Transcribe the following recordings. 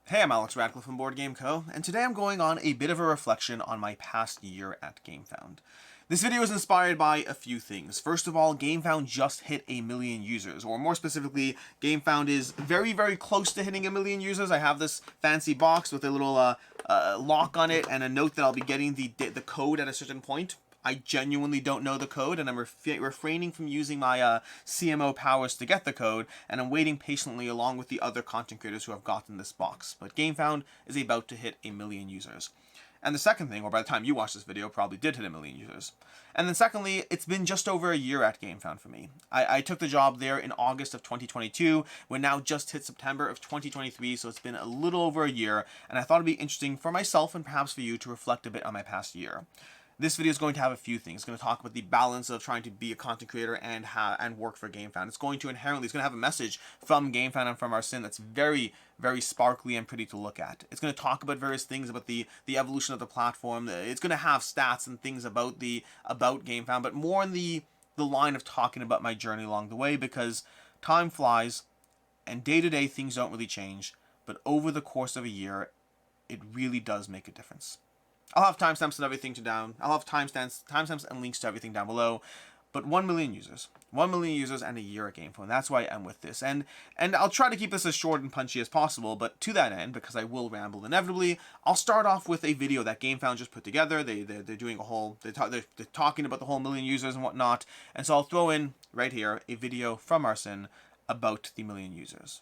Hey, I'm Alex Radcliffe from Board Game Co., and today I'm going on a bit of a reflection on my past year at Gamefound. This video is inspired by a few things. First of all, Gamefound just hit 1,000,000 users, or more specifically, Gamefound is very, very close to hitting 1,000,000 users. I have this fancy box with a little lock on it and a note that I'll be getting the code at a certain point. I genuinely don't know the code, and I'm refraining from using my CMO powers to get the code, and I'm waiting patiently along with the other content creators who have gotten this box. But GameFound is about to hit 1,000,000 users. And the second thing, or by the time you watch this video, probably did hit 1,000,000 users. And then secondly, it's been just over a year at GameFound for me. I took the job there in August of 2022. We're now just hit September of 2023, so it's been a little over a year, and I thought it'd be interesting for myself and perhaps for you to reflect a bit on my past year. This video is going to have a few things. It's going to talk about the balance of trying to be a content creator and work for GameFound. It's going to have a message from GameFound and from Marcin that's very, very sparkly and pretty to look at. It's going to talk about various things about the evolution of the platform. It's going to have stats and things about GameFound, but more in the line of talking about my journey along the way, because time flies and day to day things don't really change, but over the course of a year, it really does make a difference. I'll have timestamps and everything down. I'll have timestamps and links to everything down below. But 1,000,000 users. 1,000,000 users and a year at GameFound. That's why I'm with this. And I'll try to keep this as short and punchy as possible, but to that end, because I will ramble inevitably, I'll start off with a video that GameFound just put together. They're doing a whole, they're talking about the whole 1,000,000 users and whatnot. And so I'll throw in, right here, a video from Marcin about the 1,000,000 users.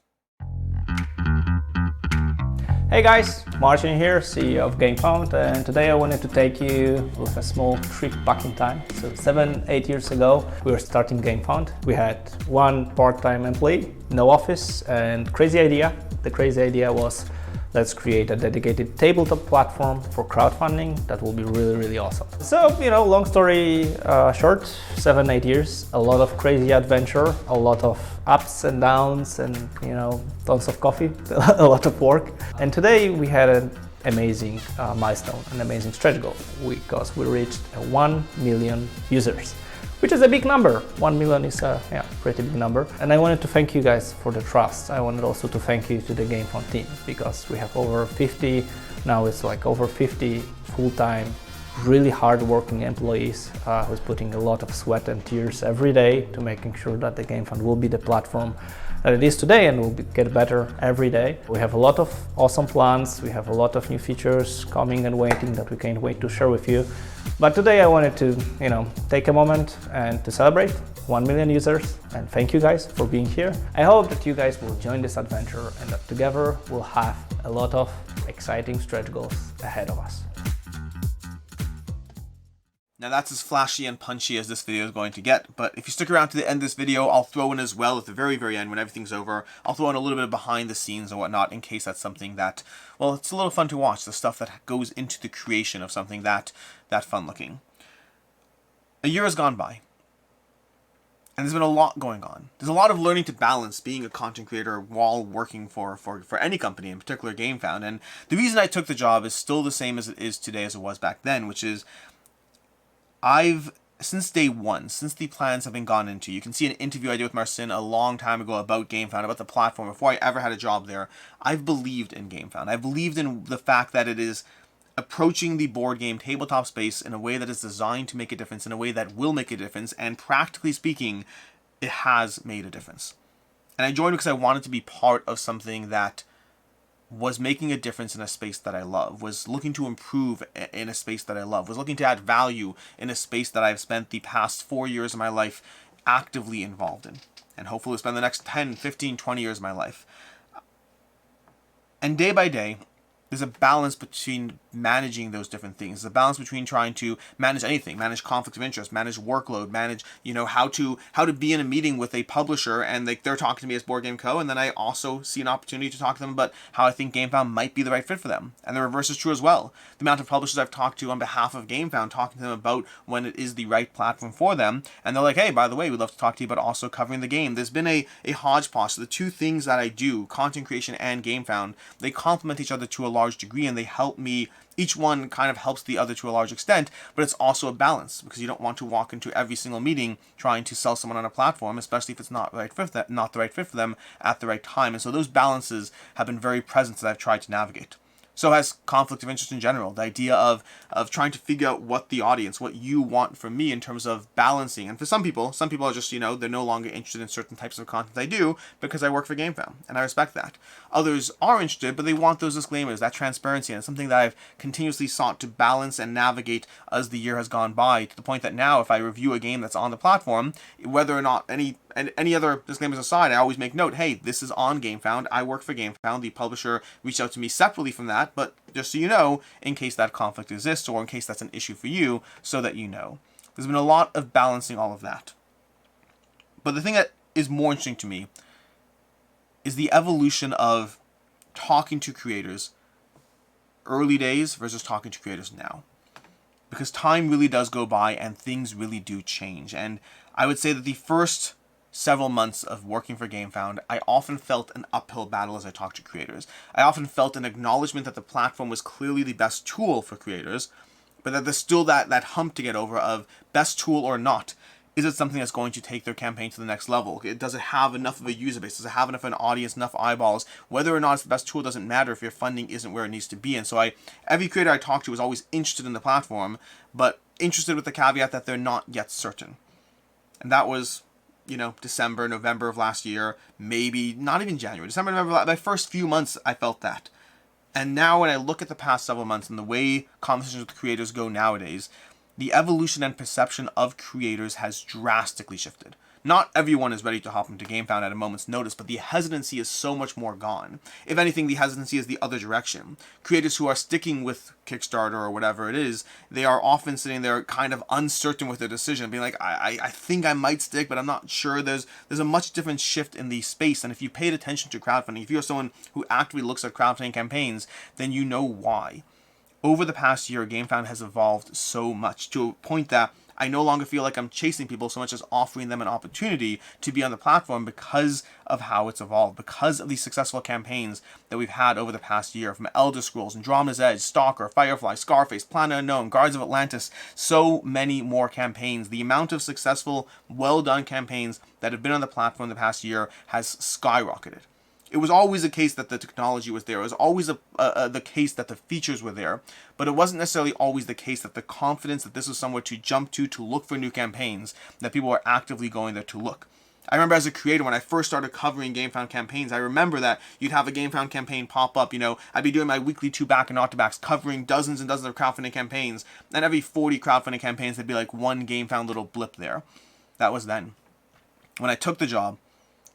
Hey guys, Marcin here, CEO of Gamefound, and today I wanted to take you with a small trip back in time. So 7-8 years ago, we were starting Gamefound. We had one part-time employee, no office, and crazy idea. The crazy idea was, let's create a dedicated tabletop platform for crowdfunding that will be really, really awesome. So, long story short, 7-8 years, a lot of crazy adventure, a lot of ups and downs, and, tons of coffee, a lot of work. And today we had an amazing milestone, an amazing stretch goal, because we reached 1 million users, which is a big number. 1 million is a pretty big number. And I wanted to thank you guys for the trust. I wanted also to thank you to the GameFound team, because we have over 50, now it's like over 50 full-time, really hard-working employees who's putting a lot of sweat and tears every day to making sure that the GameFound will be the platform that it is today and will get better every day. We have a lot of awesome plans. We have a lot of new features coming and waiting that we can't wait to share with you. But today I wanted to, take a moment and to celebrate 1 million users, and thank you guys for being here. I hope that you guys will join this adventure and that together we'll have a lot of exciting stretch goals ahead of us. Now that's as flashy and punchy as this video is going to get, but if you stick around to the end of this video, I'll throw in as well at the very, very end when everything's over, I'll throw in a little bit of behind the scenes and whatnot in case that's something that, well, it's a little fun to watch, the stuff that goes into the creation of something that fun looking. A year has gone by, and there's been a lot going on. There's a lot of learning to balance being a content creator while working for any company, in particular GameFound, and the reason I took the job is still the same as it is today as it was back then, which is since day one, since the plans have been gone into, you can see an interview I did with Marcin a long time ago about GameFound, about the platform, before I ever had a job there. I've believed in GameFound. I've believed in the fact that it is approaching the board game tabletop space in a way that is designed to make a difference, in a way that will make a difference, and practically speaking, it has made a difference. And I joined because I wanted to be part of something that was making a difference in a space that I love, was looking to improve in a space that I love, was looking to add value in a space that I've spent the past 4 years of my life actively involved in, and hopefully spend the next 10, 15, 20 years of my life. And day by day, there's a balance between managing those different things. There's a balance between trying to manage anything, manage conflict of interest, manage workload, manage, how to be in a meeting with a publisher and they're talking to me as Board Game Co. And then I also see an opportunity to talk to them about how I think GameFound might be the right fit for them. And the reverse is true as well. The amount of publishers I've talked to on behalf of GameFound, talking to them about when it is the right platform for them. And they're like, hey, by the way, we'd love to talk to you about also covering the game. There's been a hodgepodge. So the two things that I do, content creation and GameFound, they complement each other to a large degree, and they help me. Each one kind of helps the other to a large extent, but it's also a balance, because you don't want to walk into every single meeting trying to sell someone on a platform, especially if it's not the right fit for them at the right time. And so those balances have been very present that I've tried to navigate. So has conflict of interest in general, the idea of trying to figure out what the audience, what you want from me in terms of balancing. And for some people are just, they're no longer interested in certain types of content I do because I work for GameFound, and I respect that. Others are interested, but they want those disclaimers, that transparency, and it's something that I've continuously sought to balance and navigate as the year has gone by, to the point that now if I review a game that's on the platform, whether or not any other disclaimers aside, I always make note, hey, this is on GameFound, I work for GameFound, the publisher reached out to me separately from that, but just so you know, in case that conflict exists, or in case that's an issue for you, so that you know. There's been a lot of balancing all of that. But the thing that is more interesting to me is the evolution of talking to creators early days versus talking to creators now. Because time really does go by and things really do change. And I would say that the first several months of working for GameFound, I often felt an uphill battle as I talked to creators. I often felt an acknowledgement that the platform was clearly the best tool for creators, but that there's still that hump to get over of best tool or not. Is it something that's going to take their campaign to the next level? Does it have enough of a user base? Does it have enough of an audience, enough eyeballs? Whether or not it's the best tool doesn't matter if your funding isn't where it needs to be. And so every creator I talked to was always interested in the platform, but interested with the caveat that they're not yet certain. And that was, December, November of last year, maybe not even January, December, November, my first few months I felt that. And now when I look at the past several months and the way conversations with creators go nowadays, the evolution and perception of creators has drastically shifted. Not everyone is ready to hop into GameFound at a moment's notice, but the hesitancy is so much more gone. If anything, the hesitancy is the other direction. Creators who are sticking with Kickstarter or whatever it is, they are often sitting there kind of uncertain with their decision, being like, I think I might stick, but I'm not sure. There's a much different shift in the space, and if you paid attention to crowdfunding, if you're someone who actively looks at crowdfunding campaigns, then you know why. Over the past year, GameFound has evolved so much to a point that I no longer feel like I'm chasing people so much as offering them an opportunity to be on the platform because of how it's evolved, because of the successful campaigns that we've had over the past year, from Elder Scrolls, Andromeda's Edge, Stalker, Firefly, Scarface, Planet Unknown, Guards of Atlantis, so many more campaigns. The amount of successful, well-done campaigns that have been on the platform the past year has skyrocketed. It was always the case that the technology was there. It was always the case that the features were there. But it wasn't necessarily always the case that the confidence that this was somewhere to jump to look for new campaigns, that people were actively going there to look. I remember as a creator, when I first started covering GameFound campaigns, I remember that you'd have a GameFound campaign pop up. I'd be doing my weekly 2-back and not-to-backs, covering dozens and dozens of crowdfunding campaigns. And every 40 crowdfunding campaigns, there'd be like one GameFound little blip there. That was then. When I took the job,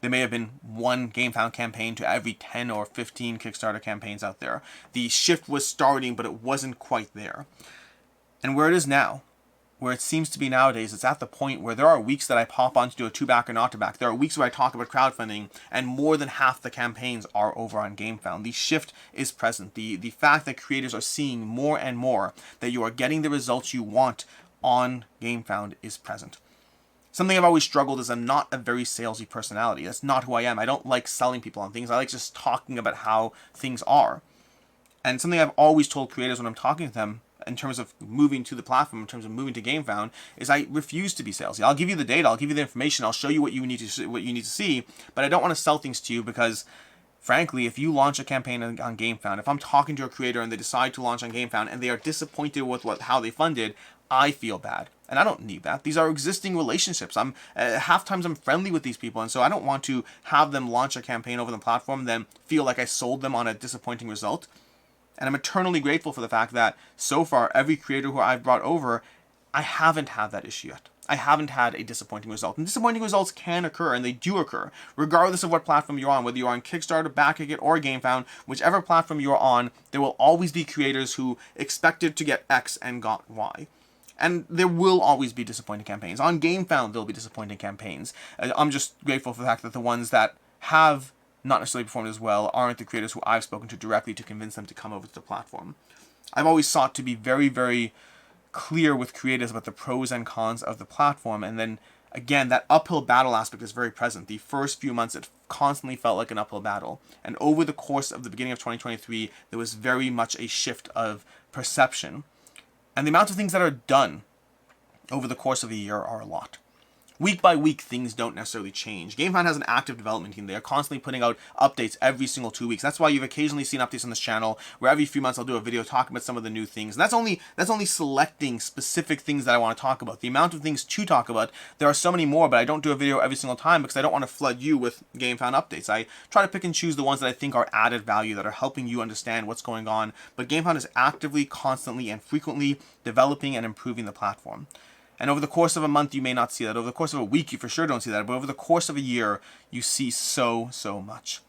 there may have been one GameFound campaign to every 10 or 15 Kickstarter campaigns out there. The shift was starting, but it wasn't quite there. And where it is now, where it seems to be nowadays, it's at the point where there are weeks that I pop on to do a 2-back or not-to-back. There are weeks where I talk about crowdfunding, and more than half the campaigns are over on GameFound. The shift is present. The fact that creators are seeing more and more that you are getting the results you want on GameFound is present. Something I've always struggled is I'm not a very salesy personality. That's not who I am. I don't like selling people on things. I like just talking about how things are. And something I've always told creators when I'm talking to them in terms of moving to the platform, in terms of moving to GameFound, is I refuse to be salesy. I'll give you the data, I'll give you the information, I'll show you what you need to see, but I don't want to sell things to you because, frankly, if you launch a campaign on GameFound, if I'm talking to a creator and they decide to launch on GameFound and they are disappointed with how they funded, I feel bad. And I don't need that. These are existing relationships. Half times I'm friendly with these people, and so I don't want to have them launch a campaign over the platform, then feel like I sold them on a disappointing result. And I'm eternally grateful for the fact that so far, every creator who I've brought over, I haven't had that issue yet. I haven't had a disappointing result. And disappointing results can occur, and they do occur, regardless of what platform you're on, whether you're on Kickstarter, Backticket, or GameFound, whichever platform you're on, there will always be creators who expected to get X and got Y. And there will always be disappointing campaigns. On GameFound, there'll be disappointing campaigns. I'm just grateful for the fact that the ones that have not necessarily performed as well aren't the creators who I've spoken to directly to convince them to come over to the platform. I've always sought to be very, very clear with creators about the pros and cons of the platform, and then Again, that uphill battle aspect is very present. The first few months, it constantly felt like an uphill battle. And over the course of the beginning of 2023, there was very much a shift of perception. And the amount of things that are done over the course of a year are a lot. Week by week, things don't necessarily change. GameFound has an active development team. They are constantly putting out updates every single 2 weeks. That's why you've occasionally seen updates on this channel, where every few months I'll do a video talking about some of the new things. And that's only selecting specific things that I want to talk about. The amount of things to talk about, there are so many more, but I don't do a video every single time because I don't want to flood you with GameFound updates. I try to pick and choose the ones that I think are added value, that are helping you understand what's going on. But GameFound is actively, constantly, and frequently developing and improving the platform. And over the course of a month, you may not see that. Over the course of a week, you for sure don't see that. But over the course of a year, you see so much.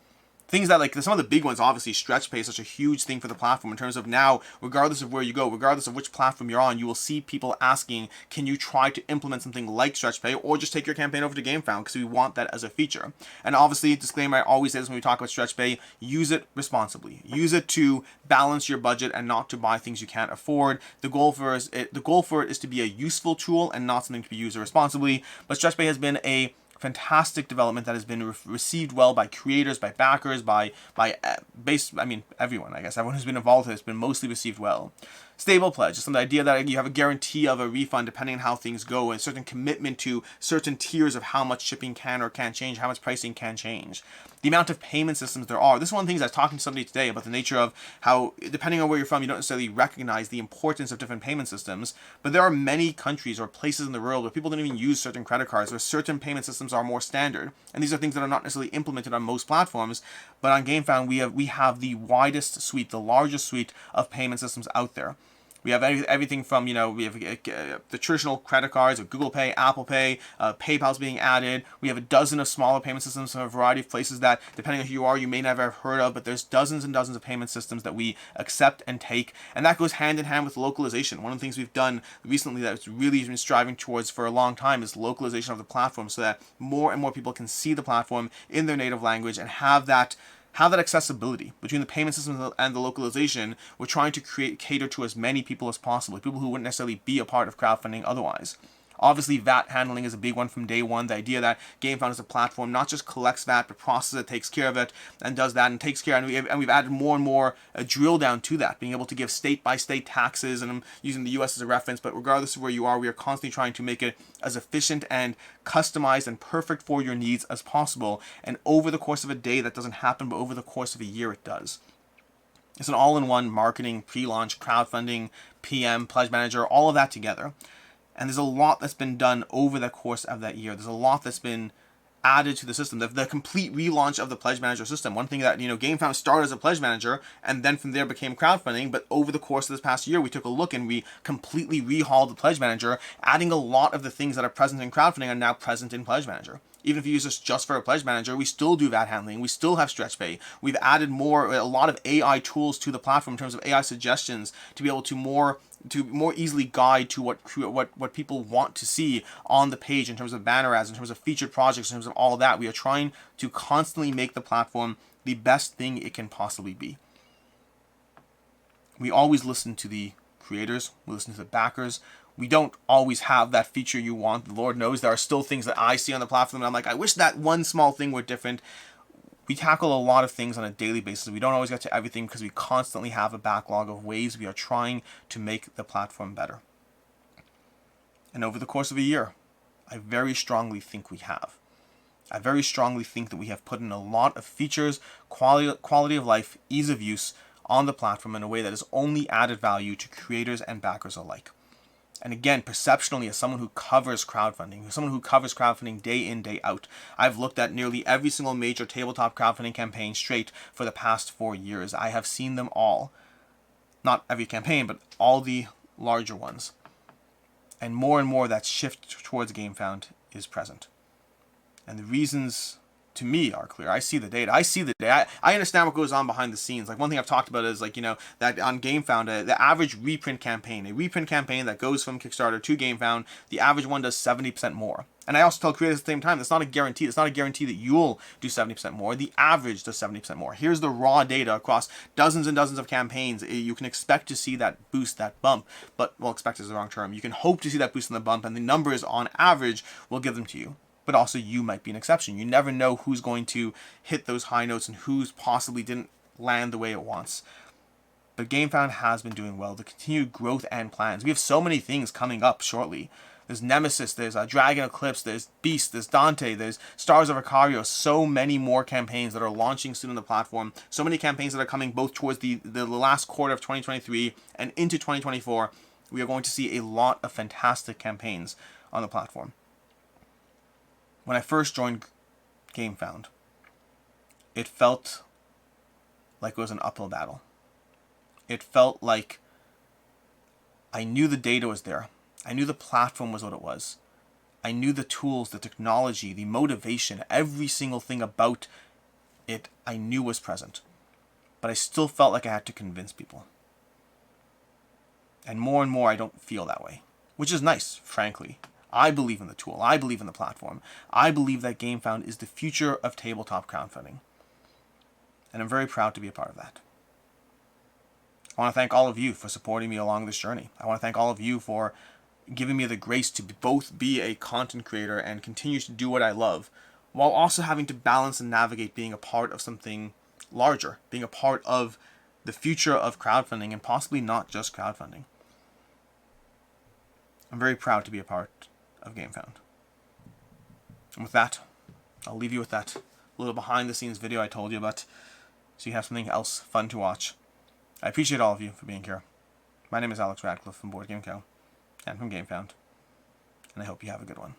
Things that, like, some of the big ones, obviously, stretch pay is such a huge thing for the platform in terms of now, regardless of where you go, regardless of which platform you're on, you will see people asking, can you try to implement something like stretch pay, or just take your campaign over to GameFound, because we want that as a feature. And obviously, disclaimer, I always say this when we talk about stretch pay, use it responsibly. Use it to balance your budget and not to buy things you can't afford. The goal for it is to be a useful tool and not something to be used irresponsibly. But stretch pay has been a fantastic development that has been received well by creators, by backers, by everyone. I guess everyone who's been involved with it has been mostly received well. Stable pledge, just the idea that you have a guarantee of a refund depending on how things go, and a certain commitment to certain tiers of how much shipping can or can't change, how much pricing can change. The amount of payment systems there are. This is one of the things I was talking to somebody today about, the nature of how, depending on where you're from, you don't necessarily recognize the importance of different payment systems, but there are many countries or places in the world where people don't even use certain credit cards, where certain payment systems are more standard. And these are things that are not necessarily implemented on most platforms, but on GameFound we have the widest suite, the largest suite of payment systems out there. We have everything from, we have the traditional credit cards of Google Pay, Apple Pay, PayPal's being added. We have a dozen of smaller payment systems from a variety of places that, depending on who you are, you may never have heard of, but there's dozens and dozens of payment systems that we accept and take, and that goes hand in hand with localization. One of the things we've done recently that's really been striving towards for a long time is localization of the platform, so that more and more people can see the platform in their native language and have that accessibility. Between the payment system and the localization, we're trying to cater to as many people as possible, people who wouldn't necessarily be a part of crowdfunding otherwise. Obviously, VAT handling is a big one from day one. The idea that GameFound as a platform not just collects VAT, but processes it, takes care of it, and does that, and takes care. And we've added more and more a drill down to that, being able to give state-by-state taxes, and I'm using the US as a reference, but regardless of where you are, we are constantly trying to make it as efficient and customized and perfect for your needs as possible. And over the course of a day, that doesn't happen, but over the course of a year, it does. It's an all-in-one marketing, pre-launch, crowdfunding, PM, pledge manager, all of that together. And there's a lot that's been done over the course of that year. There's a lot that's been added to the system. The complete relaunch of the pledge manager system. One thing that, GameFound started as a pledge manager, and then from there became crowdfunding. But over the course of this past year, we took a look and we completely rehauled the pledge manager, adding a lot of the things that are present in crowdfunding are now present in pledge manager. Even if you use this just for a pledge manager, we still do VAT handling. We still have stretch pay. We've added a lot of AI tools to the platform in terms of AI suggestions to be able to more easily guide to what people want to see on the page in terms of banner ads, in terms of featured projects, in terms of all of that. We are trying to constantly make the platform the best thing it can possibly be. We always listen to the creators. We listen to the backers. We don't always have that feature you want. The Lord knows there are still things that I see on the platform and I'm like, I wish that one small thing were different. We tackle a lot of things on a daily basis. We don't always get to everything because we constantly have a backlog of ways we are trying to make the platform better. And over the course of a year, I very strongly think we have. I very strongly think that we have put in a lot of features, quality of life, ease of use on the platform in a way that has only added value to creators and backers alike. And again, perceptionally, as someone who covers crowdfunding day in, day out, I've looked at nearly every single major tabletop crowdfunding campaign straight for the past 4 years. I have seen them all. Not every campaign, but all the larger ones. And more that shift towards GameFound is present. And the reasons to me are clear. I see the data. I understand what goes on behind the scenes. Like, one thing I've talked about is, like, you know, that on GameFound, the average reprint campaign, that goes from Kickstarter to GameFound, the average one does 70% more. And I also tell creators at the same time, that's not a guarantee. It's not a guarantee that you'll do 70% more. The average does 70% more. Here's the raw data across dozens and dozens of campaigns. You can expect to see that boost, that bump. But, well, expect is the wrong term. You can hope to see that boost and the bump, and the numbers on average will give them to you. But also, you might be an exception. You never know who's going to hit those high notes and who's possibly didn't land the way it wants. But GameFound has been doing well. The continued growth and plans. We have so many things coming up shortly. There's Nemesis, there's Dragon Eclipse, there's Beast, there's Dante, there's Stars of Icario. So many more campaigns that are launching soon on the platform. So many campaigns that are coming both towards the last quarter of 2023 and into 2024. We are going to see a lot of fantastic campaigns on the platform. When I first joined GameFound, it felt like it was an uphill battle. It felt like I knew the data was there. I knew the platform was what it was. I knew the tools, the technology, the motivation, every single thing about it I knew was present. But I still felt like I had to convince people. And more I don't feel that way. Which is nice, frankly. I believe in the tool. I believe in the platform. I believe that GameFound is the future of tabletop crowdfunding. And I'm very proud to be a part of that. I want to thank all of you for supporting me along this journey. I want to thank all of you for giving me the grace to both be a content creator and continue to do what I love, while also having to balance and navigate being a part of something larger, being a part of the future of crowdfunding, and possibly not just crowdfunding. I'm very proud to be a part of GameFound. And with that, I'll leave you with that little behind the scenes video I told you about, so you have something else fun to watch. I appreciate all of you for being here. My name is Alex Radcliffe from Board Game Co. and from GameFound, and I hope you have a good one.